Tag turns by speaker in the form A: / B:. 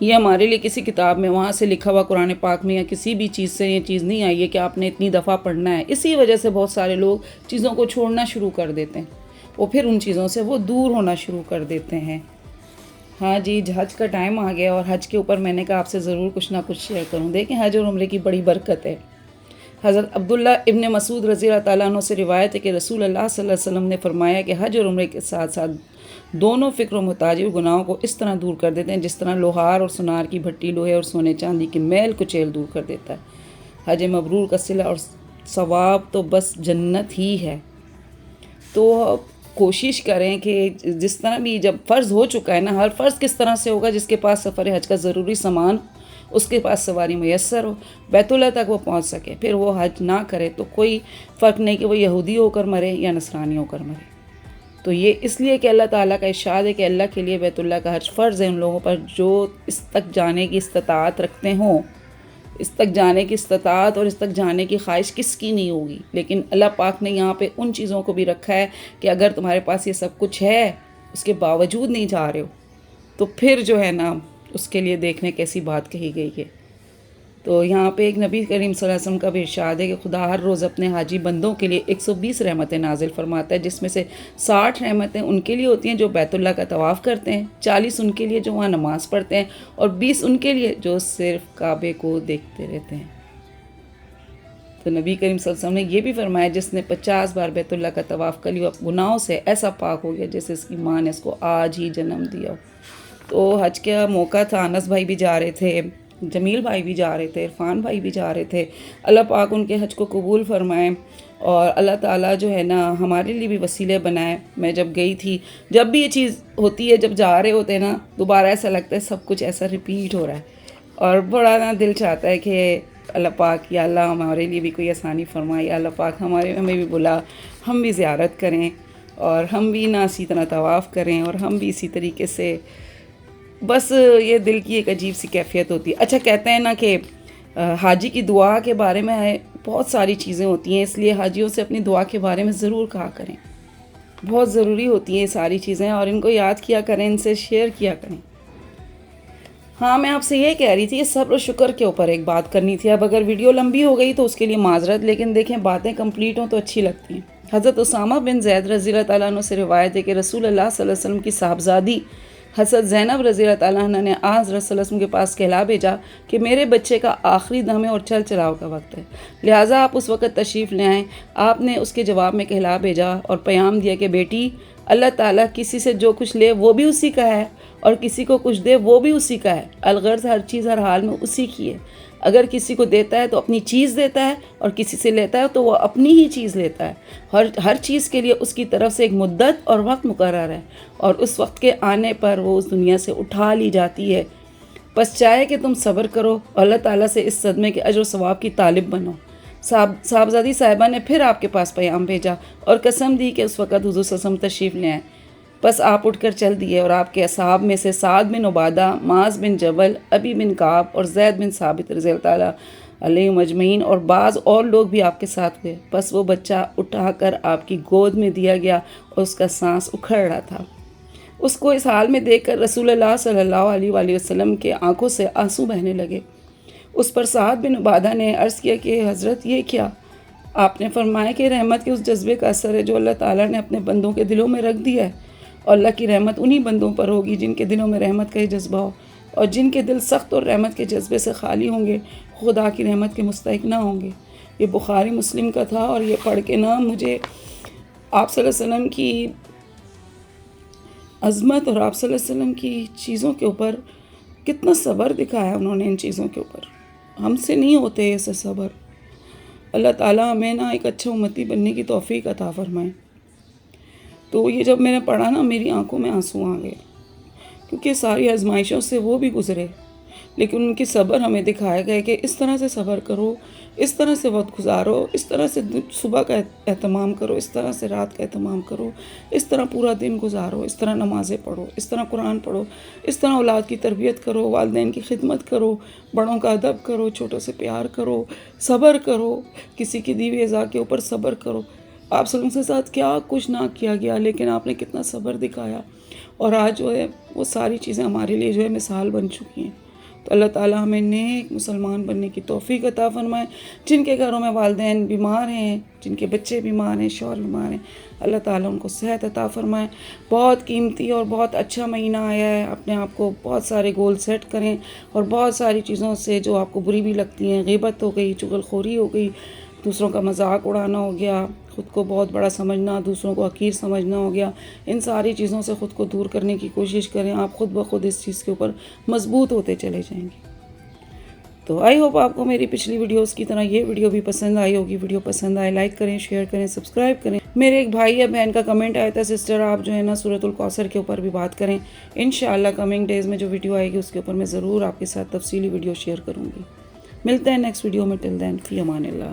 A: یہ ہمارے لیے کسی کتاب میں وہاں سے لکھا ہوا قرآن پاک میں یا کسی بھی چیز سے یہ چیز نہیں آئی ہے کہ آپ نے اتنی دفعہ پڑھنا ہے. اسی وجہ سے بہت سارے لوگ چیزوں کو چھوڑنا شروع کر دیتے ہیں، وہ پھر ان چیزوں سے وہ دور ہونا شروع کر دیتے ہیں. ہاں جی، حج کا ٹائم آ گیا اور حج کے اوپر میں نے کہا آپ سے ضرور کچھ نہ کچھ شیئر کروں. دیکھیں حج اور عمرے کی بڑی برکت ہے. حضرت عبداللہ ابن مسعود رضی اللہ تعالیٰ عنہ سے روایت ہے کہ رسول اللہ صلی اللہ علیہ وسلم نے فرمایا کہ حج اور عمرے کے ساتھ ساتھ دونوں فکر و متاجر گناہوں کو اس طرح دور کر دیتے ہیں جس طرح لوہار اور سونار کی بھٹی لوہے اور سونے چاندی کی میل کچیل دور کر دیتا ہے. حج مبرور کا صلہ اور ثواب تو بس جنت ہی ہے. تو کوشش کریں کہ جس طرح بھی جب فرض ہو چکا ہے نا، ہر فرض کس طرح سے ہوگا، جس کے پاس سفر حج کا ضروری سامان اس کے پاس سواری میسر ہو، بیت اللہ تک وہ پہنچ سکے، پھر وہ حج نہ کرے تو کوئی فرق نہیں کہ وہ یہودی ہو کر مرے یا نصرانی ہو کر مرے. تو یہ اس لیے کہ اللہ تعالیٰ کا ارشاد ہے کہ اللہ کے لیے بیت اللہ کا حج فرض ہے ان لوگوں پر جو اس تک جانے کی استطاعت رکھتے ہوں. اس تک جانے کی استطاعت اور اس تک جانے کی خواہش کس کی نہیں ہوگی، لیکن اللہ پاک نے یہاں پہ ان چیزوں کو بھی رکھا ہے کہ اگر تمہارے پاس یہ سب کچھ ہے اس کے باوجود نہیں جا رہے ہو تو پھر جو ہے نا اس کے لیے دیکھنے کیسی بات کہی گئی ہے. تو یہاں پہ ایک نبی کریم صلی اللہ علیہ وسلم کا بھی ارشاد ہے کہ خدا ہر روز اپنے حاجی بندوں کے لیے 120 رحمتیں نازل فرماتا ہے، جس میں سے 60 رحمتیں ان کے لیے ہوتی ہیں جو بیت اللہ کا طواف کرتے ہیں، 40 ان کے لیے جو وہاں نماز پڑھتے ہیں، اور 20 ان کے لیے جو صرف کعبے کو دیکھتے رہتے ہیں. تو نبی کریم صلی اللہ علیہ وسلم نے یہ بھی فرمایا جس نے 50 بار بیت اللہ کا طواف کر لیا گناہوں سے ایسا پاک ہو گیا جیسے اس کی ماں نے اس کو آج ہی جنم دیا. تو حج کا موقع تھا، انس بھائی بھی جا رہے تھے، جمیل بھائی بھی جا رہے تھے، عرفان بھائی بھی جا رہے تھے. اللہ پاک ان کے حج کو قبول فرمائیں اور اللہ تعالیٰ جو ہے نا ہمارے لیے بھی وسیلے بنائے. میں جب گئی تھی، جب بھی یہ چیز ہوتی ہے، جب جا رہے ہوتے ہیں نا دوبارہ ایسا لگتا ہے سب کچھ ایسا ریپیٹ ہو رہا ہے اور بڑا نا دل چاہتا ہے کہ اللہ پاک یا اللہ ہمارے لیے بھی کوئی آسانی فرمائے، یا اللہ پاک ہمیں بھی بلا، ہم بھی زیارت کریں اور ہم بھی نا اسی طرح طواف کریں اور ہم بھی اسی طریقے سے. بس یہ دل کی ایک عجیب سی کیفیت ہوتی ہے. اچھا کہتے ہیں نا کہ حاجی کی دعا کے بارے میں بہت ساری چیزیں ہوتی ہیں، اس لیے حاجیوں سے اپنی دعا کے بارے میں ضرور کہا کریں. بہت ضروری ہوتی ہیں یہ ساری چیزیں اور ان کو یاد کیا کریں، ان سے شیئر کیا کریں. ہاں میں آپ سے یہ کہہ رہی تھی کہ صبر و شکر کے اوپر ایک بات کرنی تھی. اب اگر ویڈیو لمبی ہو گئی تو اس کے لیے معذرت، لیکن دیکھیں باتیں کمپلیٹ ہوں تو اچھی لگتی ہیں. حضرت اسامہ بن زید رضی اللہ تعالیٰ عنہ سے روایت ہے کہ رسول اللہ صلی اللہ علیہ وسلم کی صاحبزادی حضرت زینب رضی اللہ تعالیٰ عنہ نے آج رسول اللہ علیہ وسلم کے پاس کہلا بھیجا کہ میرے بچے کا آخری دم ہے اور چل چلاؤ کا وقت ہے، لہٰذا آپ اس وقت تشریف لے آئیں. آپ نے اس کے جواب میں کہلا بھیجا اور پیغام دیا کہ بیٹی، اللہ تعالیٰ کسی سے جو کچھ لے وہ بھی اسی کا ہے اور کسی کو کچھ دے وہ بھی اسی کا ہے. الغرض ہر چیز ہر حال میں اسی کی ہے. اگر کسی کو دیتا ہے تو اپنی چیز دیتا ہے اور کسی سے لیتا ہے تو وہ اپنی ہی چیز لیتا ہے. ہر چیز کے لیے اس کی طرف سے ایک مدت اور وقت مقرر ہے اور اس وقت کے آنے پر وہ اس دنیا سے اٹھا لی جاتی ہے. بس چاہے کہ تم صبر کرو اور اللہ تعالیٰ سے اس صدمے کے اجر و ثواب کی طالب بنو. صاحبزادی صاحبہ نے پھر آپ کے پاس پیغام بھیجا اور قسم دی کہ اس وقت حضور صلی اللہ علیہ وسلم تشریف لے آئیں. بس آپ اٹھ کر چل دیے اور آپ کے اصحاب میں سے سعد بن عبادہ، معاذ بن جبل، ابی بن کعب اور زید بن ثابت رضی اللہ تعالیٰ علیہم اجمعین اور بعض اور لوگ بھی آپ کے ساتھ ہوئے. بس وہ بچہ اٹھا کر آپ کی گود میں دیا گیا اور اس کا سانس اکھڑ رہا تھا. اس کو اس حال میں دیکھ کر رسول اللہ صلی اللہ علیہ وآلہ وسلم کے آنکھوں سے آنسو بہنے لگے. اس پر سعد بن عبادہ نے عرض کیا کہ حضرت یہ کیا؟ آپ نے فرمایا کہ رحمت کے اس جذبے کا اثر ہے جو اللہ تعالیٰ نے اپنے بندوں کے دلوں میں رکھ دیا ہے، اور اللہ کی رحمت انہی بندوں پر ہوگی جن کے دلوں میں رحمت کا یہ جذبہ ہو، اور جن کے دل سخت اور رحمت کے جذبے سے خالی ہوں گے خدا کی رحمت کے مستحق نہ ہوں گے. یہ بخاری مسلم کا تھا اور یہ پڑھ کے نا مجھے آپ صلی اللہ علیہ وسلم کی عظمت اور آپ صلی اللہ علیہ وسلم کی چیزوں کے اوپر کتنا صبر دکھایا انہوں نے. ان چیزوں کے اوپر ہم سے نہیں ہوتے ایسے صبر. اللہ تعالیٰ ہمیں نا ایک اچھا امتی بننے کی توفیق عطا فرمائے. تو یہ جب میں نے پڑھا نا میری آنکھوں میں آنسو آ گئے، کیونکہ ساری آزمائشوں سے وہ بھی گزرے، لیکن ان کی صبر ہمیں دکھایا گیا کہ اس طرح سے صبر کرو، اس طرح سے وقت گزارو، اس طرح سے صبح کا اہتمام کرو، اس طرح سے رات کا اہتمام کرو، اس طرح پورا دن گزارو، اس طرح نمازیں پڑھو، اس طرح قرآن پڑھو، اس طرح اولاد کی تربیت کرو، والدین کی خدمت کرو، بڑوں کا ادب کرو، چھوٹوں سے پیار کرو، صبر کرو، کسی کی دی ہوئی اذا کے اوپر صبر کرو. آپ صلی اللہ علیہ وسلم کے ساتھ کیا کچھ نہ کیا گیا، لیکن آپ نے کتنا صبر دکھایا اور آج جو ہے وہ ساری چیزیں ہمارے لیے جو ہے مثال بن چکی ہیں. اللہ تعالیٰ ہمیں نیک مسلمان بننے کی توفیق عطا فرمائے. جن کے گھروں میں والدین بیمار ہیں، جن کے بچے بیمار ہیں، شوہر بیمار ہیں، اللہ تعالیٰ ان کو صحت عطا فرمائے. بہت قیمتی اور بہت اچھا مہینہ آیا ہے. اپنے آپ کو بہت سارے گول سیٹ کریں اور بہت ساری چیزوں سے جو آپ کو بری بھی لگتی ہیں، غیبت ہو گئی، چغل خوری ہو گئی، دوسروں کا مذاق اڑانا ہو گیا، خود کو بہت بڑا سمجھنا، دوسروں کو حقیر سمجھنا ہو گیا، ان ساری چیزوں سے خود کو دور کرنے کی کوشش کریں. آپ خود بخود اس چیز کے اوپر مضبوط ہوتے چلے جائیں گے. تو آئی ہوپ آپ کو میری پچھلی ویڈیوز کی طرح یہ ویڈیو بھی پسند آئی ہوگی. ویڈیو پسند آئے لائک کریں، شیئر کریں، سبسکرائب کریں. میرے ایک بھائی یا بہن کا کمنٹ آیا تھا، سسٹر آپ جو ہے نا سورۃ الکوثر کے اوپر بھی بات کریں. انشاءاللہ کمنگ ڈیز میں جو ویڈیو آئے گی اس کے اوپر میں ضرور آپ کے ساتھ تفصیلی ویڈیو شیئر کروں گی. ملتے ہیں نیکسٹ ویڈیو میں. ٹل دین فی امان اللہ.